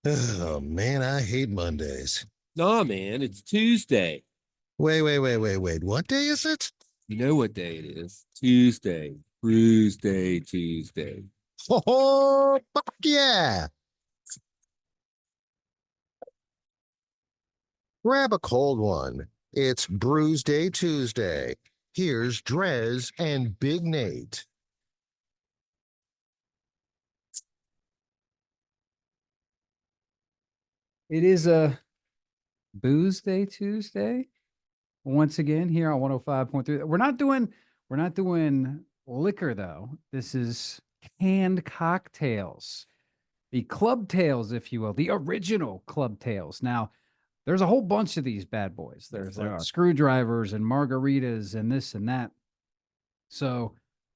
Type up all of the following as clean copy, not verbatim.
Oh man, I hate Mondays. Nah, man, it's Tuesday. Wait. What day is it? You know what day it is? Tuesday. Brewsday, Tuesday. Oh, fuck yeah. Grab a cold one. It's Brewsday Tuesday. Here's DreZ and Big Nate. It is a booze day Tuesday. Once again, here on 105.3. We're not doing liquor though. This is canned cocktails. The Clubtails, if you will, the original Clubtails. Now, there's a whole bunch of these bad boys. There's There like are. screwdrivers and margaritas and this and that. So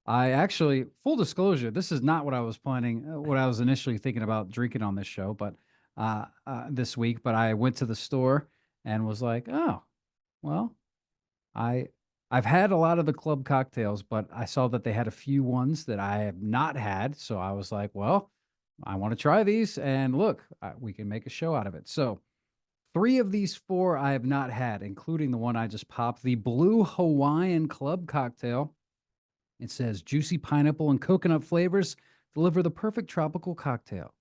I actually, full disclosure, this is not what I was planning, what I was initially thinking about drinking on this show, but this week. But I went to the store and was like, oh, well, I I've had a lot of the club cocktails, but I saw that they had a few ones that I have not had. So I was like, well, I want to try these, and look, we can make a show out of it. So three of these four I have not had, including the one I just popped, the Blue Hawaiian Club cocktail. It says juicy pineapple and coconut flavors deliver the perfect tropical cocktail.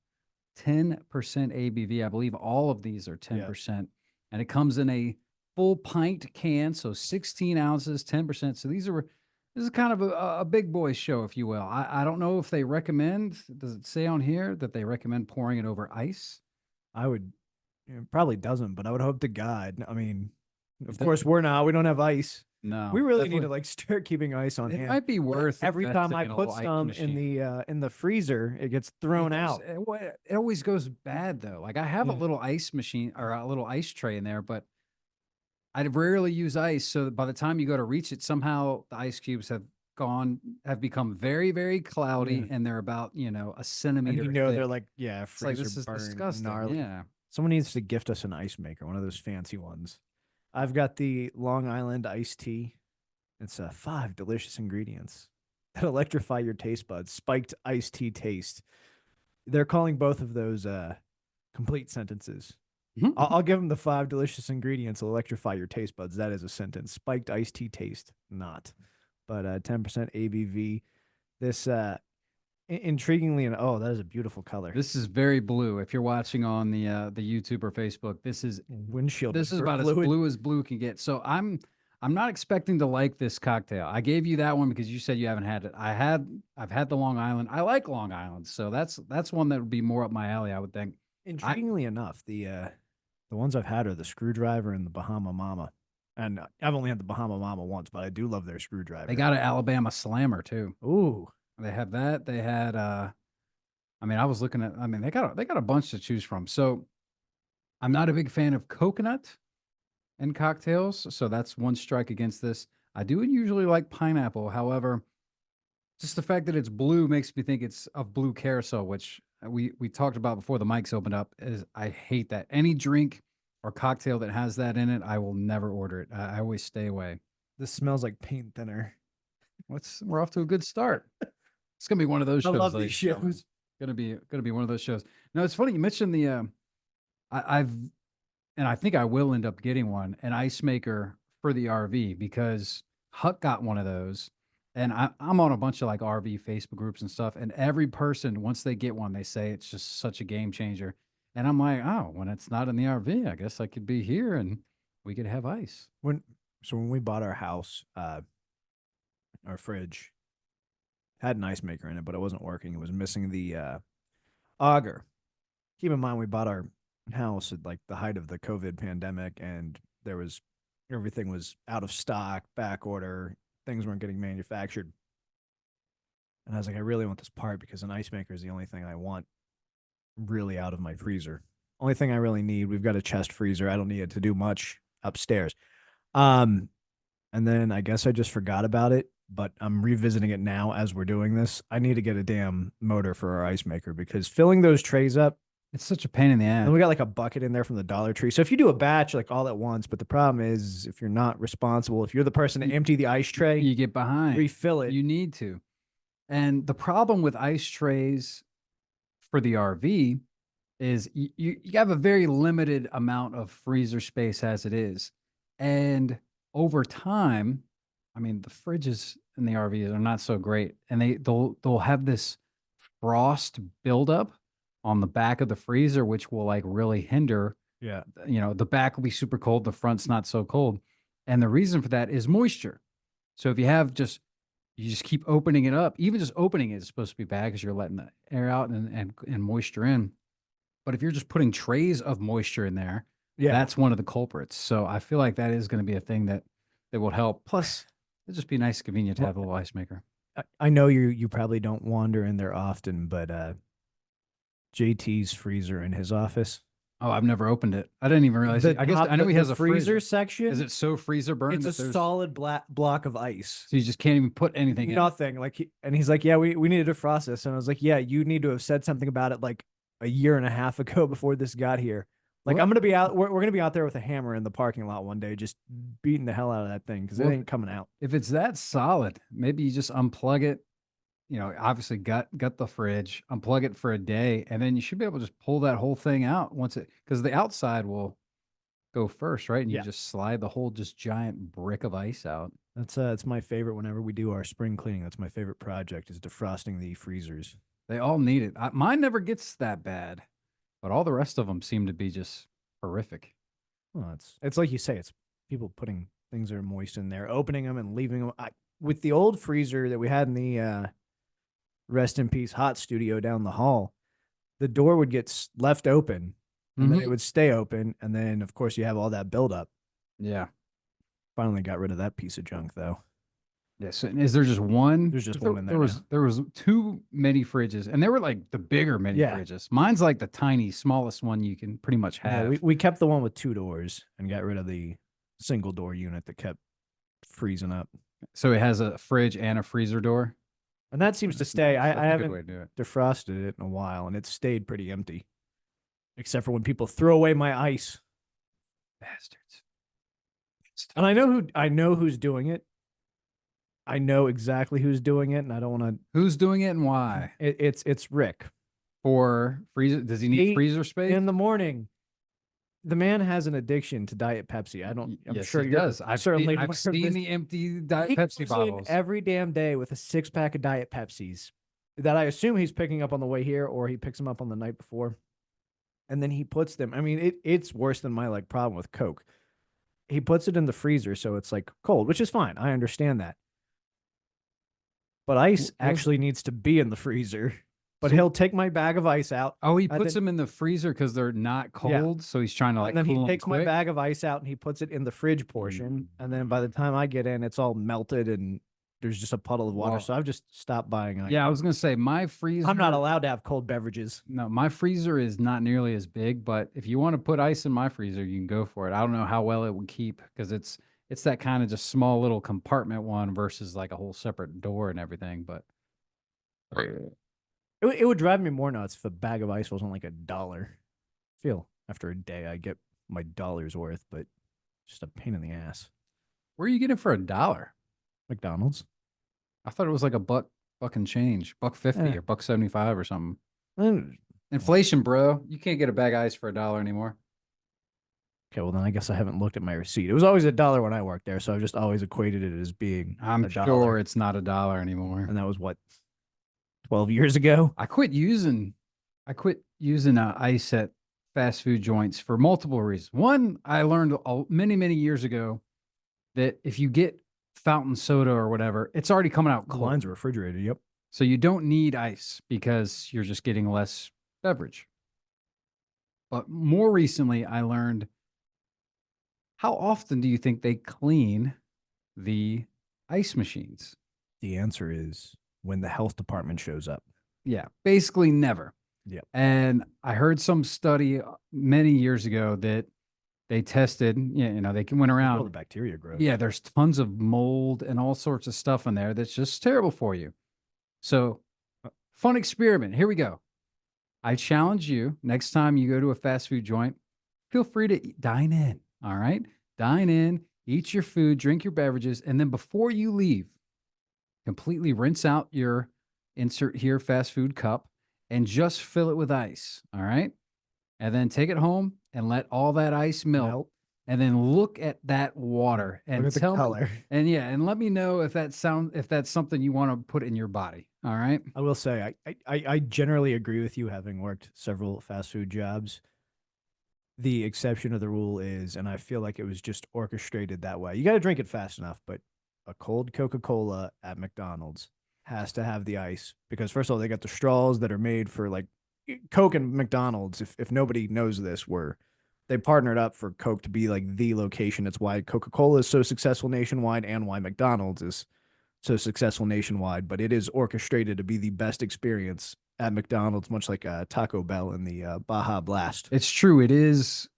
10% ABV. I believe all of these are 10%. And it comes in a full pint can, so 16 ounces, 10%. So this is kind of a big boy show, if you will. I don't know if they recommend, does it say on here that they recommend pouring it over ice? I would it probably doesn't, but I would hope to God. I mean, of It course we're not. We don't have ice. No, We really need to definitely. like start keeping ice on It hand. might be worth Every time investing I in a put little ice some machine. in the freezer, it gets thrown Yes, out. it always goes bad though. Like I have a Yeah. little ice machine or a little ice tray in there, but I rarely use ice. So by the time you go to reach it, somehow the ice cubes have become very, very Yeah. cloudy, and they're about a And centimeter they're thick. like, yeah, It's like freezer this is burn, disgusting. gnarly. Yeah. Someone needs to gift us an ice maker, one of those fancy ones. I've got the Long Island iced tea. It's 5 delicious ingredients that electrify your taste buds. Spiked iced tea taste. They're calling both of those complete sentences. I'll give them the 5 delicious ingredients that electrify your taste buds. That is a sentence. Spiked iced tea taste, not. But 10% ABV. This intriguingly, and oh, that is a beautiful color. This is very blue. If you're watching on the YouTube or Facebook, Windshield this is wiper about fluid. as blue can get. So I'm not expecting to like this cocktail. I gave you that one because you said you haven't had it. I've had the Long Island. I like Long Island, so that's one that would be more up my alley, I would think. I Intriguingly enough, the ones I've had are the screwdriver and the Bahama Mama. And I've only had the Bahama Mama once, but I do love their screwdriver. They got an Alabama Slammer too. Ooh, They have that. They had I mean, I was looking at I mean, they got a bunch to choose from. So I'm not a big fan of coconut in cocktails, so that's one strike against this. I do usually like pineapple. However, just the fact that it's blue makes me think it's of blue carousel, which we talked about before the mics opened up. Is I hate that any drink or cocktail that has that in it, I will never order it. I always stay away. this smells like paint thinner. We're off to a good start. It's gonna be one of those I shows. love Like, these shows. gonna be one of those shows. No, it's funny you mentioned the. I've and I think I will end up getting one, an ice maker for the RV because Huck got one of those. And I'm on a bunch of like RV Facebook groups and stuff. And every person, once they get one, they say it's just such a game changer. And I'm like, oh, when it's not in the RV, I guess I could be here and we could have ice. When we bought our house, our fridge had an ice maker in it, but it wasn't working. It was missing the auger. Keep in mind, we bought our house at like the height of the COVID pandemic, and everything was out of stock, back order, things weren't getting manufactured. And I was like, I really want this part because an ice maker is the only thing I want really out of my freezer. Only thing I really need. We've got a chest freezer. I don't need it to do much upstairs. Um, and then I guess I just forgot about it, but I'm revisiting it now as we're doing this. I need to get a damn motor for our ice maker because filling those trays up, It's such a pain in the and ass. we got like a bucket in there from the Dollar Tree. So if you do a batch like all at once, but the problem is if you're not responsible, if you're the person to You, empty the ice tray, you get behind. refill it. You need to. And the problem with ice trays for the RV is you have a very limited amount of freezer space as it is. And over time, I mean, the fridges in the RVs are not so great. And they'll have this frost buildup on the back of the freezer, which will like really hinder, Yeah. the back will be super cold, the front's not so cold. And the reason for that is moisture. So if you just keep opening it up, even just opening it is supposed to be bad because you're letting the air out and moisture in. But if you're just putting trays of moisture in there, Yeah. that's one of the culprits. So I feel like that is going to be a thing that will help. Plus, it'd just be nice, convenient to have a little ice maker. I know you probably don't wander in there often, but JT's freezer in his office. Oh, I've never opened it. I didn't even realize. I guess I know he has a freezer fridge. section. Is it so freezer burned? It's a solid block of ice. So you just can't even put anything in. Nothing. Like, and he's like, yeah, we need to defrost this. And I was like, yeah, you need to have said something about it like a year and a half ago before this got here. Like, Well- I'm gonna be out. We're gonna be out there with a hammer in the parking lot one day, just beating the hell out of that thing because Well, it ain't coming out. If it's that solid, maybe you just unplug it. Obviously gut the fridge, unplug it for a day, and then you should be able to just pull that whole thing out because the outside will go first, right? And Yeah. you just slide the whole just giant brick of ice out. That's it's my favorite. Whenever we do our spring cleaning, that's my favorite project is defrosting the freezers. They all need it. Mine never gets that bad, but all the rest of them seem to be just horrific. Well, it's like you say, it's people putting things that are moist in there, opening them and leaving them. With the old freezer that we had in the rest in peace hot studio down the hall, the door would get left open and then it would stay open. And then, of course, you have all that buildup. Yeah. Finally got rid of that piece of junk, though. Yeah. So is there just one? There's just There- one in There there was there was too many fridges, and they were like the bigger mini Yeah. fridges. Mine's like the tiny, smallest one you can pretty much Yeah, have. we kept the one with 2 doors and got rid of the single door unit that kept freezing up. So it has a fridge and a freezer door. And that seems to That's stay. nice. I That's a good haven't way to do it. defrosted it in a while, and it's stayed pretty empty, except for when people throw away my ice. Bastards. And I know who's doing it. I know exactly who's doing it, and I don't want Who's doing it and why? to. It's Rick. For freezer? Does he need He- freezer space? In the morning, the man has an addiction to Diet Pepsi. I'm Yes, sure he you're does. I've certainly seen, aware I've of seen this. the empty He Pepsi comes in bottles. every damn day with a 6-pack of Diet Pepsis that I assume he's picking up on the way here, or he picks them up on the night before, and then he puts them. I mean, it's worse than my like problem with Coke. He puts it in the freezer so it's like cold, which is fine. I understand that. But ice actually needs to be in the freezer. But So- he'll take my bag of ice out. Oh, he I puts think- them in the freezer because they're not Yeah. cold. So he's trying to like And then cool he 'em takes my quick. bag of ice out and he puts it in the fridge portion. And then by the time I get in, it's all melted and there's just a puddle of water. Wow. So I've just stopped buying ice. Yeah, I was gonna say my freezer. I'm not allowed to have cold beverages. No, my freezer is not nearly as big, but if you want to put ice in my freezer, you can go for it. I don't know how well it would keep because it's that kind of just small little compartment one versus like a whole separate door and everything. But It would drive me more nuts if a bag of ice wasn't like $1. I feel after a day I get my dollar's worth, but just a pain in the ass. where are you getting it for $1? McDonald's. I thought it was like a buck and change, $1.50 Yeah. or $1.75 or something. Okay, Inflation, bro. You can't get a bag of ice for $1 anymore. well then I guess I haven't looked at my receipt. It was always $1 when I worked there, so I've just always equated it as being I'm $1. sure it's not $1 anymore. And that was what, 12 years ago? I quit using ice at fast food joints for multiple reasons. One, I learned many years ago that if you get fountain soda or whatever, it's already coming out The cold. lines are refrigerated. Yep. So you don't need ice because you're just getting less beverage. But more recently, I learned, how often do you think they clean the ice machines? The answer is when the health department shows up. Yeah, basically never. Yep. And I heard some study many years ago that they tested, they went All the around. bacteria grows. Yeah, there's tons of mold and all sorts of stuff in there that's just terrible for you. So, fun experiment. Here we go. I challenge you, next time you go to a fast food joint, feel free to dine in. All right? Dine in, eat your food, drink your beverages, and then before you leave, completely rinse out your insert here fast food cup and just fill it with ice. All right? and then take it home and let all that ice melt. And then look at that water and Look at the tell me, color. and and let me know if that's something you want to put in your body. All right. I will say, I generally agree with you, having worked several fast food jobs. The exception of the rule is, and I feel like it was just orchestrated that way. You got to drink it fast enough, but a cold Coca-Cola at McDonald's has to have the ice because, first of all, they got the straws that are made for like Coke and McDonald's. If nobody knows this, they partnered up for Coke to be like the location. It's why Coca-Cola is so successful nationwide and why McDonald's is so successful nationwide. But it is orchestrated to be the best experience at McDonald's, much like Taco Bell in the Baja Blast. It's true. It is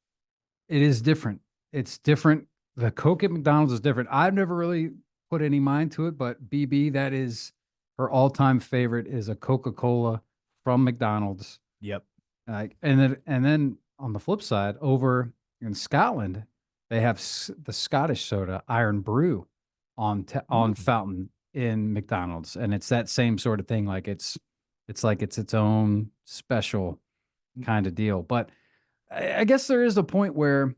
different. It's different. The Coke at McDonald's is different. I've never really put any mind to it, but BB, that is her all-time favorite, is a Coca-Cola from McDonald's. Yep. And then on the flip side, over in Scotland, they have the Scottish soda Iron Brew on fountain in McDonald's, and it's that same sort of thing. Like it's its own special kind of deal. But I guess there is a point where,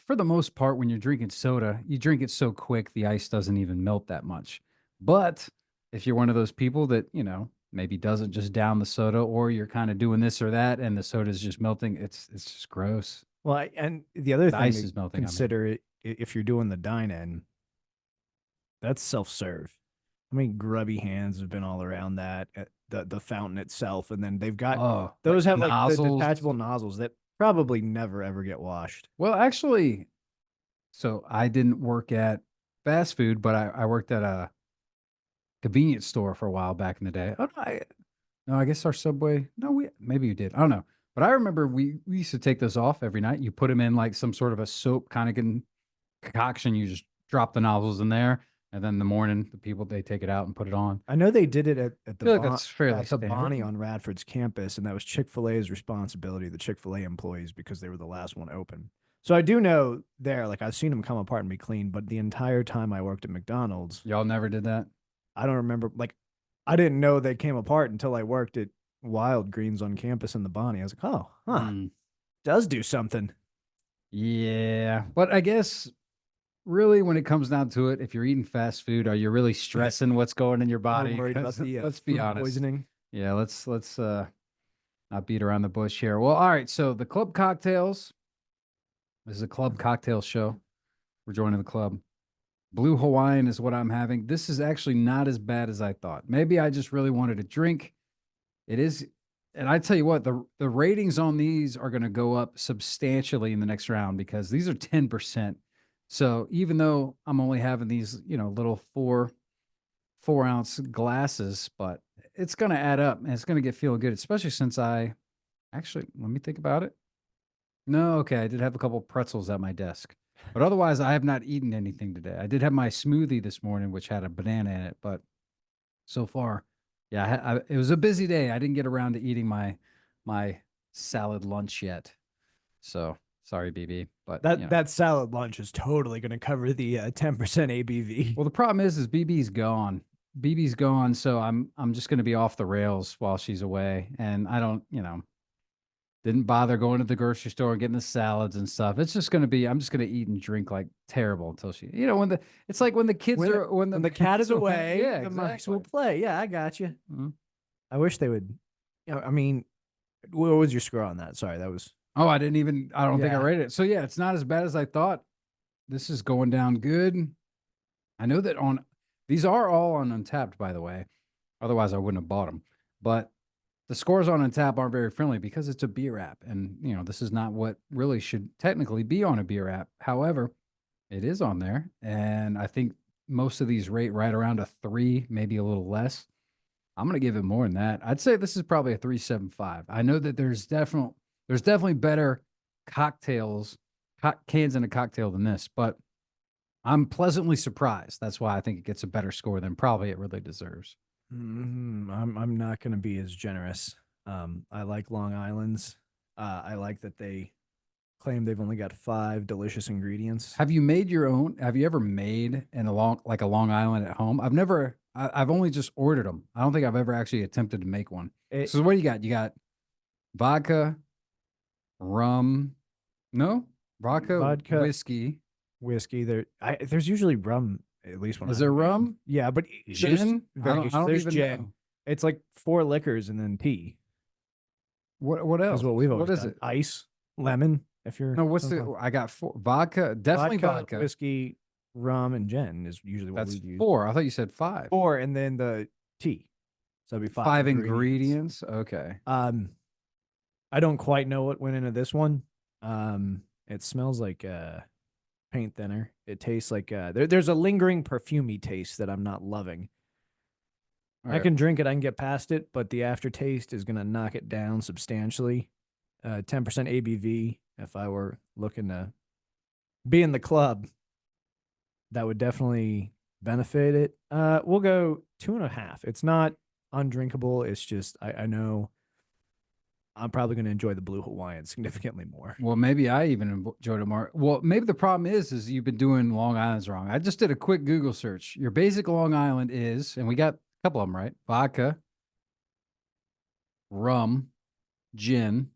for the most part, when you're drinking soda, you drink it so quick the ice doesn't even melt that much. But if you're one of those people that maybe doesn't just down the soda, or you're kind of doing this or that, and the soda is just melting, it's just gross. Well, and the other thing ice to is melting. consider, if you're doing the dine-in, that's self-serve. How many grubby hands have been all around that the fountain itself, and then they've got those have like the detachable nozzles that probably never ever get washed. Well, actually, so I didn't work at fast food, but I worked at a convenience store for a while back in the day. Oh, no, I guess our Subway. No, maybe you did. I don't know. But I remember we used to take those off every night. You put them in like some sort of a soap kind of concoction. You just drop the nozzles in there, and then in the morning, the people, they take it out and put it on. I know they did it at the that's fairly at the Bonnie on Radford's campus, and that was Chick-fil-A's responsibility, the Chick-fil-A employees, because they were the last one open. So I do know there, like I've seen them come apart and be clean, but the entire time I worked at McDonald's, y'all never did that. I don't remember. Like, I didn't know they came apart until I worked at Wild Greens on campus in the Bonnie. I was like, oh, does do something. Yeah, but I guess really, when it comes down to it, if you're eating fast food, are you really stressing what's going in your body? I'm worried about the let's be honest. poisoning. Yeah, let's not beat around the bush here. Well, all right. So the Club Cocktails. This is a Club Cocktail show. We're joining the club. Blue Hawaiian is what I'm having. This is actually not as bad as I thought. Maybe I just really wanted a drink. It is, and I tell you what, the ratings on these are going to go up substantially in the next round because these are 10%. So even though I'm only having these, little 4-ounce glasses, but it's going to add up and it's going to get feeling good, especially since let me think about it. No, okay, I did have a couple pretzels at my desk. But otherwise, I have not eaten anything today. I did have my smoothie this morning, which had a banana in it. But so far, yeah, it was a busy day. I didn't get around to eating my salad lunch yet. So sorry, BB. But that salad lunch is totally going to cover the 10% ABV. Well, the problem is BB's gone. BB's gone, so I'm just going to be off the rails while she's away, and I don't, didn't bother going to the grocery store and getting the salads and stuff. It's just going to be, I'm just going to eat and drink like terrible until she, it's like when the kids when the cat is away, yeah, the mice will play. Yeah, I got you. Mm-hmm. I wish they would, I mean, what was your score on that? Sorry, that was. Oh, I don't think I rated it. So yeah, it's not as bad as I thought. This is going down good. I know that these are all on Untapped, by the way. Otherwise I wouldn't have bought them. But the scores on Untapped aren't very friendly because it's a beer app. And, this is not what really should technically be on a beer app. However, it is on there. And I think most of these rate right around a 3, maybe a little less. I'm going to give it more than that. I'd say this is probably a 3.75. I know that there's definitely better cocktails, cans in a cocktail than this, but I'm pleasantly surprised. That's why I think it gets a better score than probably it really deserves. I'm not going to be as generous. I like Long Island's. I like that they claim they've only got 5 delicious ingredients. Have you made your own? Have you ever made a Long Island at home? I've only just ordered them. I don't think I've ever actually attempted to make one. So what do you got? You got vodka, rum. No, vodka, Vodka. whiskey. Whiskey. There's usually rum, at least when Is I there make 'em. rum? Yeah, but there's Gin? I variations. don't There's even gin. know. It's like 4 liquors and then tea What else? is what we've What always is done. it? Lemon, lemon. If you're No, what's the? I got 4 vodka. Definitely vodka. whiskey, rum, and gin is usually what That's we use. 4. I thought you said 5. 4, and then the tea. So it'd be 5 ingredients. Okay. I don't quite know what went into this one. It smells like paint thinner. It tastes like there's a lingering perfumey taste that I'm not loving. All I right. can drink it, I can get past it, but the aftertaste is gonna knock it down substantially. 10% ABV. If I were looking to be in the club, that would definitely benefit it. We'll go 2.5. It's not undrinkable. It's just I know I'm probably going to enjoy the Blue Hawaiian significantly more. Well, maybe I even enjoyed it more. Well, maybe the problem is you've been doing Long Island's wrong. I just did a quick Google search. Your basic Long Island is, and we got a couple of them right: vodka, rum, gin,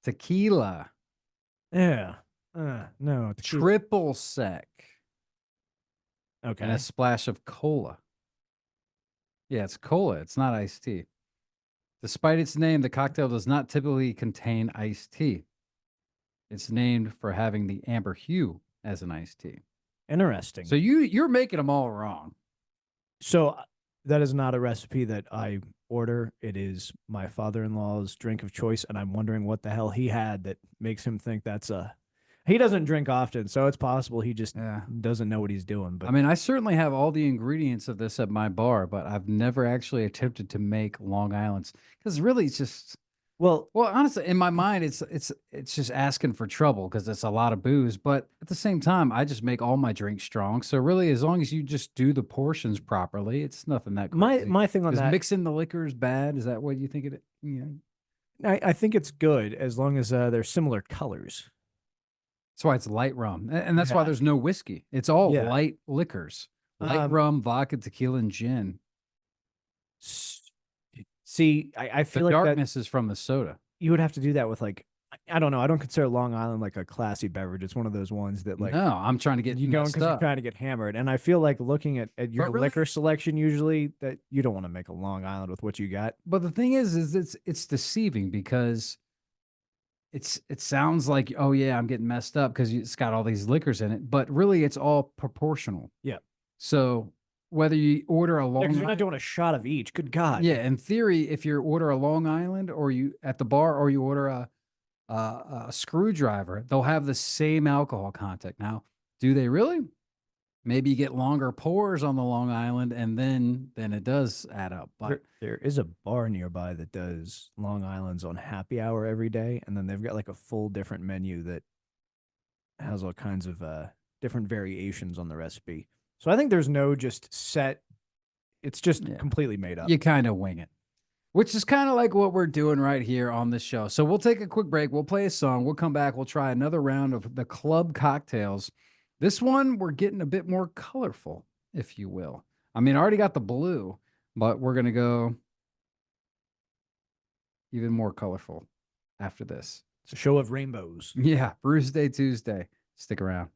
tequila, Yeah. No. Tequila. triple sec, Okay. and a splash of cola. Yeah, it's cola. It's not iced tea. Despite its name, the cocktail does not typically contain iced tea. It's named for having the amber hue as an iced tea. Interesting. So you're making them all wrong. So that is not a recipe that I order. It is my father-in-law's drink of choice, and I'm wondering what the hell he had that makes him think that's a. He doesn't drink often, so it's possible he just doesn't know what he's doing. But I mean, I certainly have all the ingredients of this at my bar, but I've never actually attempted to make Long Island's because really it's just well, honestly, in my mind, it's just asking for trouble because it's a lot of booze. But at the same time, I just make all my drinks strong. So really, as long as you just do the portions properly, it's nothing that crazy. my thing on Is that, mixing the liquors bad? Is that what you think it? You know, I think it's good as long as they're similar colors. that's why it's light rum, and that's why Yeah. there's no whiskey. It's all Yeah. light liquors, light rum, vodka, tequila, and gin. See, I The feel like that darkness is from the soda. you would have to do that with like, I don't know. I don't consider Long Island like a classy beverage. It's one of those ones that like No, I'm trying to get you going messed because you're up. trying to get hammered. And I feel like looking at your really- liquor selection usually that you don't want to make a Long Island with what you got. But the thing is it's deceiving because it sounds like, oh yeah, I'm getting messed up because it's got all these liquors in it, but really it's all proportional. Yeah. So whether you order a Long Because you're not doing a shot of each. Good God. yeah, in theory, if you order a Long Island or you at the bar or you order a screwdriver, they'll have the same alcohol content. Now, do they really? Maybe you get longer pours on the Long Island, and then it does add up. But There is a bar nearby that does Long Islands on happy hour every day, and then they've got like a full different menu that has all kinds of different variations on the recipe. So I think there's no just set. It's just completely made up. you kind of wing it, which is kind of like what we're doing right here on this show. So we'll take a quick break. We'll play a song. We'll come back. We'll try another round of the club cocktails. This one, we're getting a bit more colorful, if you will. I mean, I already got the blue, but we're going to go even more colorful after this. It's a show of rainbows. Yeah, Brewsday Tuesday. Stick around.